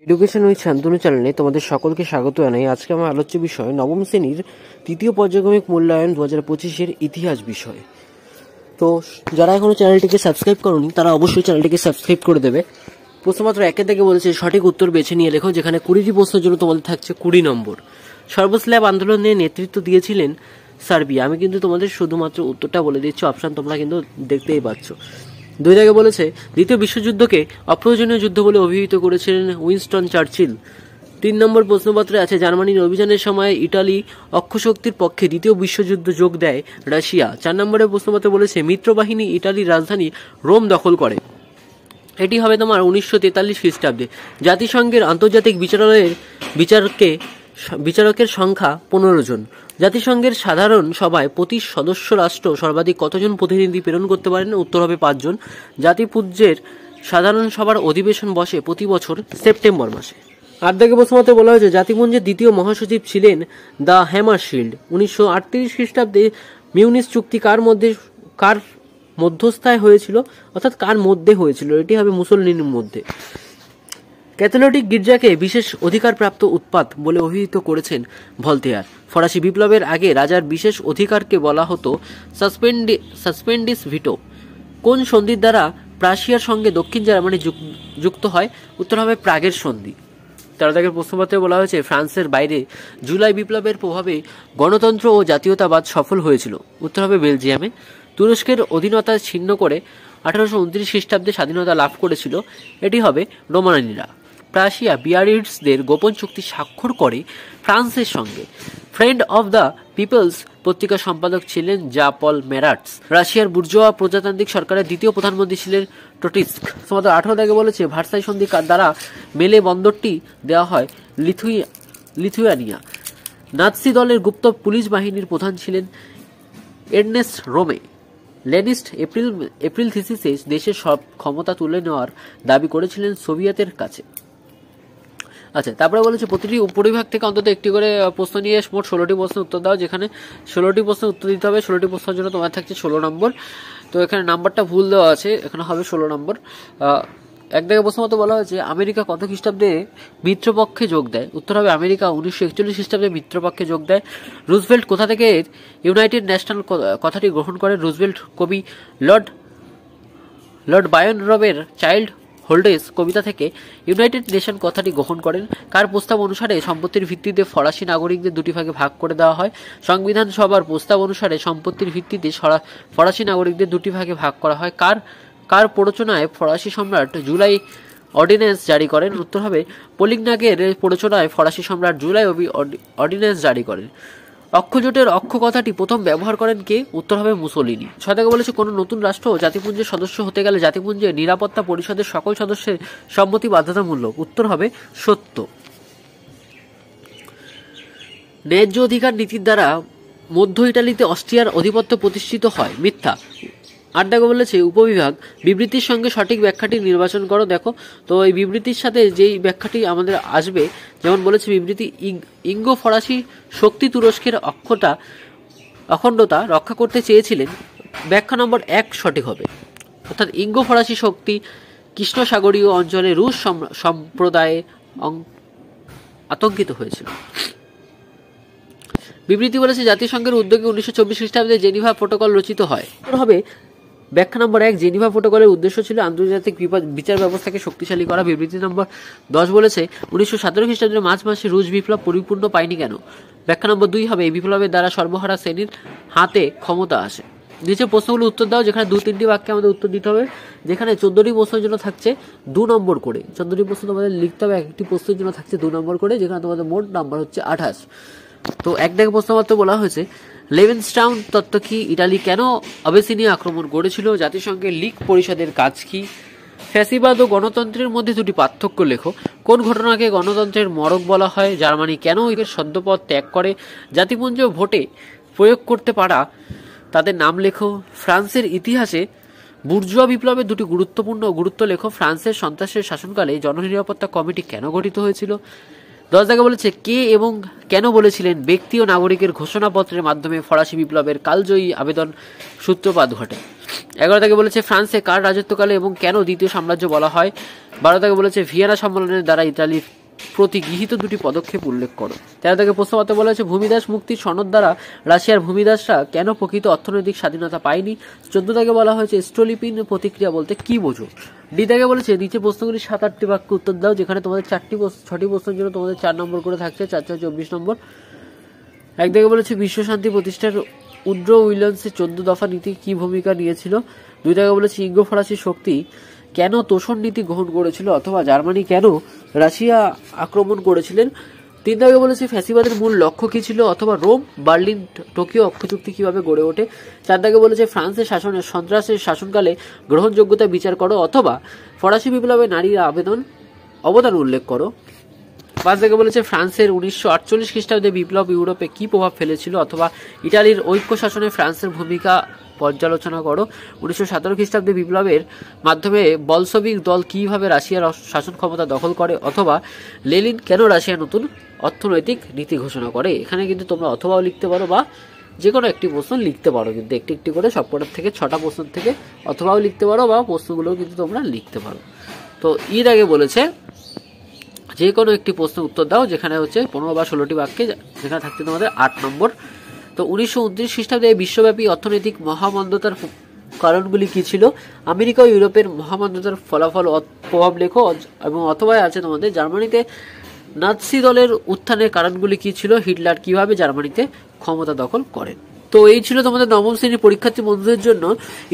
Education with Shantanu চ্যানেলে তোমাদের সকলকে স্বাগত জানাই। আজকে আমার আলোচ্য বিষয় নবম শ্রেণীর তৃতীয় পর্যায়ক্রমিক মূল্যায়ন 2025-এর ইতিহাস বিষয়। তো যারা এখনো চ্যানেলটিকে সাবস্ক্রাইব করোনি তারা অবশ্যই চ্যানেলটিকে সাবস্ক্রাইব করে দেবে। প্রশ্নমাত্র একে থেকে বলেছে সঠিক উত্তর বেছে নিয়ে লেখো, যেখানে 20টি প্রশ্নের জন্য তোমাদের থাকছে 20 নম্বর। সর্বস্ল্যাব আন্দোলনে নেতৃত্ব দিয়েছিলেন সার্বিয়া। আমি কিন্তু তোমাদের শুধুমাত্র উত্তরটা বলে দিচ্ছি, অপশান তোমরা কিন্তু দেখতেই পাচ্ছ। 2 থেকে বলেছে দ্বিতীয় বিশ্বযুদ্ধকে অপ্রয়োজনীয় যুদ্ধ বলে অভিহিত করেছিলেন উইনস্টন চার্চিল। 3 নম্বর প্রশ্নপত্রে আছে জার্মানির অভিযানের সময় ইটালি অক্ষশক্তির পক্ষে দ্বিতীয় বিশ্বযুদ্ধ যোগ দেয় রাশিয়া। 4 নম্বরের প্রশ্নপত্রে বলেছে মিত্রবাহিনী ইটালির রাজধানী রোম দখল করে। এটি হবে তোমার 1943 খ্রিস্টাব্দে। জাতিসংঘের আন্তর্জাতিক বিচারকের সংখ্যা 15 জন। জাতিসংঘের সাধারণ সভায় প্রতি সদস্য রাষ্ট্র সর্বাধিক কতজন প্রতিনিধি প্রেরণ করতে পারেন? উত্তর হবে 5 জন। জাতিপুঞ্জের সাধারণ সভার অধিবেশন বসে প্রতি বছর সেপ্টেম্বর মাসে। 8 থেকে প্রশ্নমতে বলা হয়েছে জাতিপুঞ্জের দ্বিতীয় মহাসচিব ছিলেন দ্য হ্যামারশিল্ড। 1938 খ্রিস্টাব্দে মিউনিস চুক্তি কার মধ্যস্থায় হয়েছিল, অর্থাৎ কার মধ্যে হয়েছিল? এটি হবে মুসোলিনির মধ্যে। ক্যাথলিক গির্জাকে বিশেষ অধিকারপ্রাপ্ত উৎপাত বলে অভিহিত করেছেন ভলতেয়ার। ফরাসি বিপ্লবের আগে রাজার বিশেষ অধিকারকে বলা হতো সাসপেন্ডিস ভিটো। কোন সন্ধির দ্বারা প্রাশিয়ার সঙ্গে দক্ষিণ জার্মানি যুক্ত হয়? উত্তর হবে প্রাগের সন্ধি। 13 থেকে প্রশ্নপত্রে বলা হয়েছে ফ্রান্সের বাইরে জুলাই বিপ্লবের প্রভাবে গণতন্ত্র ও জাতীয়তাবাদ সফল হয়েছিল। উত্তর হবে বেলজিয়ামে। তুরস্কের অধীনতা ছিন্ন করে 1829 খ্রিস্টাব্দে স্বাধীনতা লাভ করেছিল। এটি হবে রোমানিরা। প্রাশিয়া বিয়ারিটসদের গোপন চুক্তি স্বাক্ষর করে ফ্রান্সের সঙ্গে। ফ্রেন্ড অব দ্য পিপলস পত্রিকার সম্পাদক ছিলেন জা পল মেরাটস। রাশিয়ার বুর্জোয়া প্রজাতান্ত্রিক সরকারের দ্বিতীয় প্রধানমন্ত্রী ছিলেন টোটিস্ক। 18 থেকে বলেছে ভার্সাই সন্ধি দ্বারা মেলে বন্দরটি দেওয়া হয় লিথুয়ানিয়া। নাৎসি দলের গুপ্ত পুলিশ বাহিনীর প্রধান ছিলেন এর্নেস্ট রোমে। লেনিস্ট এপ্রিল থিসিসে দেশের সব ক্ষমতা তুলে নেওয়ার দাবি করেছিলেন সোভিয়েতের কাছে। আচ্ছা, তারপরে বলেছে প্রতিটি উপবিভাগ থেকে অন্তত একটি করে প্রশ্ন নিয়ে মোট 16টি প্রশ্নের উত্তর দাও, যেখানে 16টি প্রশ্নের উত্তর দিতে হবে। 16টি প্রশ্নের জন্য তোমার থাকছে 16 নম্বর। তো এখানে নাম্বারটা ভুল দেওয়া আছে, এখানে হবে 16 নম্বর। 1 থেকে প্রশ্ন মতো বলা হয়েছে আমেরিকা কত খ্রিস্টাব্দে মিত্রপক্ষে যোগ দেয়? উত্তর হবে আমেরিকা 1941 খ্রিস্টাব্দে মিত্রপক্ষে যোগ দেয়। রুজভেল্ট কোথা থেকে ইউনাইটেড ন্যাশনাল কথাটি গ্রহণ করেন? রুজভেল্ট কবি লর্ড বায়ন রবের চাইল্ড হোল্ডেস কবিতা থেকে ইউনাইটেড নেশন কথাটি গ্রহণ করেন। কার প্রস্তাব অনুসারে সম্পত্তির ভিত্তিতে ফরাসি নাগরিকদের 2টি ভাগে ভাগ করে দেওয়া হয়? সংবিধান সভার প্রস্তাব অনুসারে সম্পত্তির ভিত্তিতে ফরাসি নাগরিকদের 2টি ভাগে ভাগ করা হয়। কার প্ররোচনায় ফরাসি সম্রাট জুলাই অর্ডিন্যান্স জারি করেন? উত্তর হবে পোলিগনাকের প্ররোচনায় ফরাসি সম্রাট জুলাই অর্ডিন্যান্স জারি করেন। অক্ষজোটের অক্ষ কথাটি প্রথম ব্যবহার করেন কে? উত্তর হবে মুসোলিনি। 6 থেকে বলেছে কোন নতুন রাষ্ট্র জাতিপুঞ্জের সদস্য হতে গেলে জাতিপুঞ্জের নিরাপত্তা পরিষদের সকল সদস্যের সম্মতি বাধ্যতামূলক। উত্তর হবে সত্য। ন্যায্য অধিকার নীতির দ্বারা মধ্য ইটালিতে অস্ট্রিয়ার আধিপত্য প্রতিষ্ঠিত হয়। মিথ্যা। 8 থেকে বলেছে উপবিভাগ বিবৃতির সঙ্গে সঠিক ব্যাখ্যাটি নির্বাচন করো। দেখো তো এই বিবৃতির সাথে যেই ব্যাখ্যাটি আমাদের আসবে, যেমন বলেছে বিবৃতি ইঙ্গো ফরাসি শক্তি তুরস্কের অখণ্ডতা রক্ষা করতে চেয়েছিলেন। ব্যাখ্যা নম্বর 1 সঠিক হবে, অর্থাৎ ইঙ্গো ফরাসি শক্তি কৃষ্ণ সাগরীয় অঞ্চলে রুশ সম্প্রদায়ে আতঙ্কিত হয়েছিল। বিবৃতি বলেছে জাতিসংঘের উদ্যোগে 1924 খ্রিস্টাব্দে জেনিভা প্রোটোকল রচিত হয়। হবে ব্যাখ্যা নম্বর 1 জেনিভা প্রোটোকলের উদ্দেশ্য ছিল আন্তর্জাতিক বিচার ব্যবস্থাকে শক্তিশালী করা। বিবৃতি নম্বর 10 বলেছে 1917 খ্রিস্টাব্দের মার্চ মাসে রুশ বিপ্লব পরিপূর্ণ পায়নি কেন? ব্যাখ্যা নম্বর 2 হবে এই বিপ্লবের দ্বারা সর্বহারা শ্রেণীর হাতে ক্ষমতা আসে। নিচে প্রশ্নগুলো উত্তর দাও, যেখানে 2-3টি বাক্যে আমাদের উত্তর দিতে হবে। যেখানে 14টি প্রশ্নের জন্য থাকছে 2 নম্বর করে। 14টি প্রশ্ন তোমাদের লিখতে হবে, একটি প্রশ্নের জন্য থাকছে 2 নম্বর করে, যেখানে তোমাদের মোট নাম্বার হচ্ছে 28। তো 1 থেকে প্রশ্নপত্র বলা হয়েছে লেভেনস্টাউন তত্ত্ব কি? ইটালি কেন আবেসিনিয়া আক্রমণ করেছিল? জাতিসংঘের লীগ পরিষদের কাজ কি? ফ্যাসিবাদ ও গণতন্ত্রের মধ্যে 2টি পার্থক্য লেখো। কোন ঘটনাকে গণতন্ত্রের মরক বলা হয়? জার্মানি কেন এর সদ্যপদ ত্যাগ করে? জাতিপুঞ্জ ভোটে প্রয়োগ করতে পারা তাদের নাম লেখো। ফ্রান্সের ইতিহাসে বুর্জোয়া বিপ্লবের 2টি গুরুত্ব লেখো। ফ্রান্সের সন্ত্রাসের শাসনকালে জননিরাপত্তা কমিটি কেন গঠিত হয়েছিল? 10 থেকে বলেছে কে এবং কেন বলেছিলেন ব্যক্তি ও নাগরিকের ঘোষণাপত্রের মাধ্যমে ফরাসি বিপ্লবের কালজয়ী আবেদন সূত্রপাত ঘটে? 11 থেকে বলেছে ফ্রান্সে কার রাজত্বকালে এবং কেন দ্বিতীয় সাম্রাজ্য বলা হয়। 12 থেকে বলেছে ভিয়েনা সম্মেলনের দ্বারা ইতালির প্রতি গৃহীত দুটি পদক্ষেপ উল্লেখ করো। 13 থেকে প্রশ্নপত্রে বলা হয়েছে ভূমিদাস মুক্তির সনদ দ্বারা রাশিয়ার ভূমিদাসরা কেন প্রকৃত অর্থনৈতিক স্বাধীনতা পায়নি। 14 থেকে বলা হয়েছে স্টোলিপিন প্রতিক্রিয়া বলতে কি বোঝো। ডি থেকে বলেছে নিচে প্রশ্নগুলি 7-8টি বাক্য উত্তর দাও, যেখানে তোমাদের 6টি প্রশ্নের জন্য তোমাদের 4 নম্বর করে থাকছে, 4 24 নম্বর। 1 থেকে বলেছে বিশ্ব শান্তি প্রতিষ্ঠার উড্রো উইলিয়ামসের 14 দফা নীতি কি ভূমিকা নিয়েছিল। 2 থেকে বলেছে ইঙ্গো ফরাসি শক্তি কেন তোষণ নীতি গ্রহণ করেছিল অথবা জার্মানি কেন রাশিয়া আক্রমণ করেছিলেন। 3 থেকে বলেছে ফ্যাসিবাদের মূল লক্ষ্য কি ছিল অথবা রোম বার্লিন টোকিও অক্ষচুক্তি কিভাবে গড়ে ওঠে। 4 থেকে বলেছে ফ্রান্সের সন্ত্রাসের শাসনকালে গ্রহণযোগ্যতা বিচার করো অথবা ফরাসি বিপ্লবে নারীর অবদান উল্লেখ করো। 5 থেকে বলেছে ফ্রান্সের 1948 খ্রিস্টাব্দে বিপ্লব ইউরোপে কি প্রভাব ফেলেছিল অথবা ইটালির ঐক্য শাসনে ফ্রান্সের ভূমিকা পর্যালোচনা করো। 1917 খ্রিস্টাব্দে বিপ্লবের মাধ্যমে বলশভিক দল কিভাবে রাশিয়ার শাসন ক্ষমতা দখল করে অথবা লেনিন কেন রাশিয়ার নতুন অর্থনৈতিক নীতি ঘোষণা করে। এখানে কিন্তু তোমরা অথবাও লিখতে পারো বা যে কোনো একটি প্রশ্ন লিখতে পারো, কিন্তু একটি একটি করে সবকটার থেকে 6টা প্রশ্ন থেকে অথবাও লিখতে পারো বা প্রশ্নগুলোও কিন্তু তোমরা লিখতে পারো। তো এর আগে বলেছে যে কোনো একটি প্রশ্নের উত্তর দাও, যেখানে হচ্ছে 15 বা 16টি বাক্যে, যেখানে থাকছে তোমাদের 8 নম্বর। তো 1929 খ্রিস্টাব্দে বিশ্বব্যাপী অর্থনৈতিক মহামন্দতার কারণগুলি কি ছিল। আমেরিকা ও ইউরোপের মহামন্দতার ফলাফল প্রভাব লেখো এবং অথবা আছে তোমাদের জার্মানিতে নাৎসি দলের উত্থানের কারণগুলি কি ছিল, হিটলার কিভাবে জার্মানিতে ক্ষমতা দখল করেন। তো এই ছিল তোমাদের নবম শ্রেণীর পরীক্ষার্থী বন্ধুদের জন্য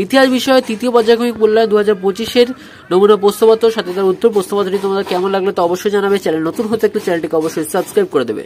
ইতিহাস বিষয়ে তৃতীয় পর্যায়ক্রমিক মূল্যায়ন 2025-এর নমুনা প্রশ্নপত্র, সাথে তার উত্তর। প্রশ্নপত্রটি তোমাদের কেমন লাগলো তো অবশ্যই জানাবে। চ্যানেল নতুন হতে একটু চ্যানেলটিকে অবশ্যই সাবস্ক্রাইব করে দেবে।